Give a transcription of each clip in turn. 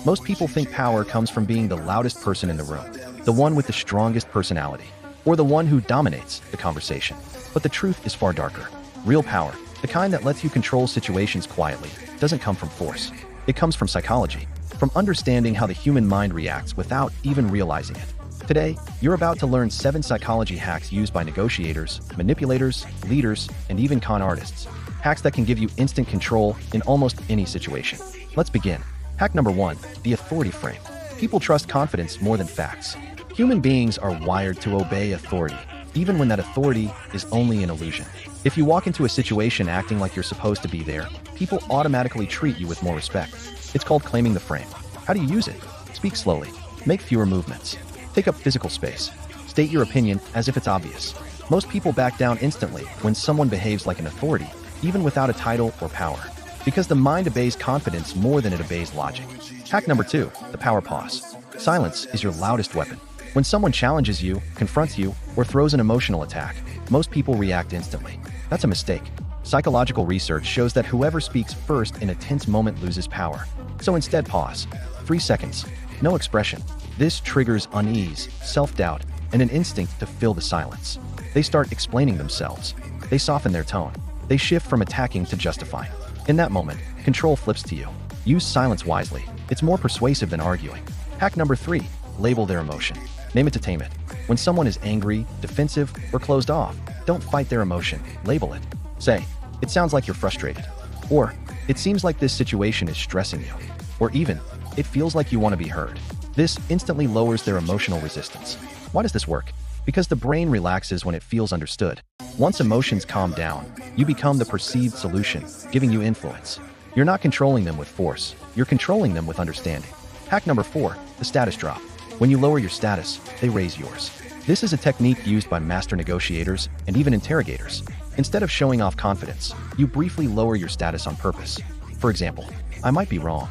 Most people think power comes from being the loudest person in the room, the one with the strongest personality, or the one who dominates the conversation. But the truth is far darker. Real power, the kind that lets you control situations quietly, doesn't come from force. It comes from psychology, from understanding how the human mind reacts without even realizing it. Today, you're about to learn 7 psychology hacks used by negotiators, manipulators, leaders, and even con artists. Hacks that can give you instant control in almost any situation. Let's begin. Hack number 1, the authority frame. People trust confidence more than facts. Human beings are wired to obey authority, even when that authority is only an illusion. If you walk into a situation acting like you're supposed to be there, people automatically treat you with more respect. It's called claiming the frame. How do you use it? Speak slowly. Make fewer movements. Take up physical space. State your opinion as if it's obvious. Most people back down instantly when someone behaves like an authority, even without a title or power, because the mind obeys confidence more than it obeys logic. Hack number 2, the power pause. Silence is your loudest weapon. When someone challenges you, confronts you, or throws an emotional attack, most people react instantly. That's a mistake. Psychological research shows that whoever speaks first in a tense moment loses power. So instead, pause. 3 seconds. No expression. This triggers unease, self-doubt, and an instinct to fill the silence. They start explaining themselves. They soften their tone. They shift from attacking to justifying. In that moment, control flips to you. Use silence wisely. It's more persuasive than arguing. Hack number 3, label their emotion. Name it to tame it. When someone is angry, defensive, or closed off, don't fight their emotion. Label it. Say, "It sounds like you're frustrated." Or, "It seems like this situation is stressing you." Or even, "It feels like you want to be heard." This instantly lowers their emotional resistance. Why does this work? Because the brain relaxes when it feels understood. Once emotions calm down, you become the perceived solution, giving you influence. You're not controlling them with force. You're controlling them with understanding. Hack number 4, the status drop. When you lower your status, they raise yours. This is a technique used by master negotiators and even interrogators. Instead of showing off confidence, you briefly lower your status on purpose. For example, "I might be wrong,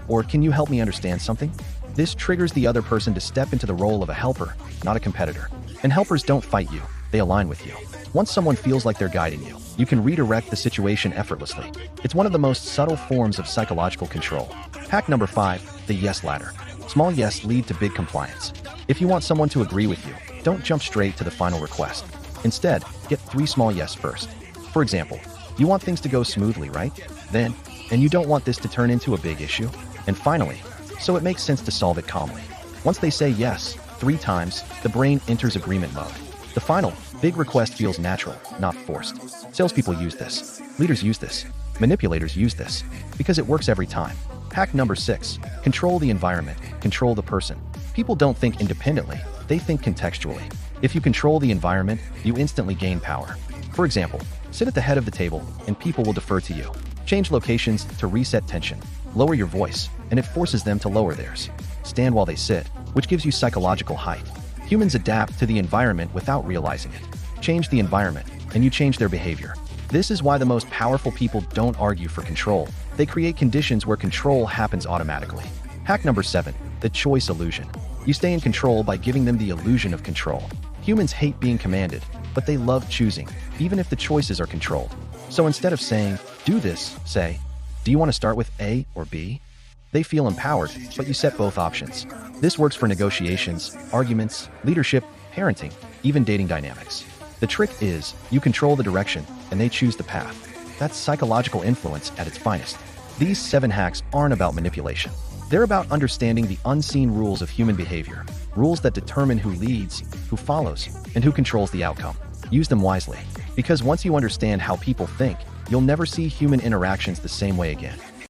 or can you help me understand something?" This triggers the other person to step into the role of a helper, not a competitor. And helpers don't fight you, they align with you. Once someone feels like they're guiding you, you can redirect the situation effortlessly. It's one of the most subtle forms of psychological control. Hack number 5, the yes ladder. Small yes lead to big compliance. If you want someone to agree with you, don't jump straight to the final request. Instead, get 3 small yes first. For example, you want things to go smoothly, right? Then, and you don't want this to turn into a big issue? And finally, so it makes sense to solve it calmly. Once they say yes 3 times, the brain enters agreement mode. The final, big request feels natural, not forced. Salespeople use this. Leaders use this. Manipulators use this. Because it works every time. Hack number 6, control the environment, control the person. People don't think independently, they think contextually. If you control the environment, you instantly gain power. For example, sit at the head of the table and people will defer to you. Change locations to reset tension. Lower your voice, and it forces them to lower theirs. Stand while they sit, which gives you psychological height. Humans adapt to the environment without realizing it. Change the environment, and you change their behavior. This is why the most powerful people don't argue for control. They create conditions where control happens automatically. Hack number 7, the choice illusion. You stay in control by giving them the illusion of control. Humans hate being commanded, but they love choosing, even if the choices are controlled. So instead of saying, "Do this," say, "Do you want to start with A or B?" They feel empowered, but you set both options. This works for negotiations, arguments, leadership, parenting, even dating dynamics. The trick is, you control the direction, and they choose the path. That's psychological influence at its finest. These 7 hacks aren't about manipulation. They're about understanding the unseen rules of human behavior, rules that determine who leads, who follows, and who controls the outcome. Use them wisely, because once you understand how people think, you'll never see human interactions the same way again.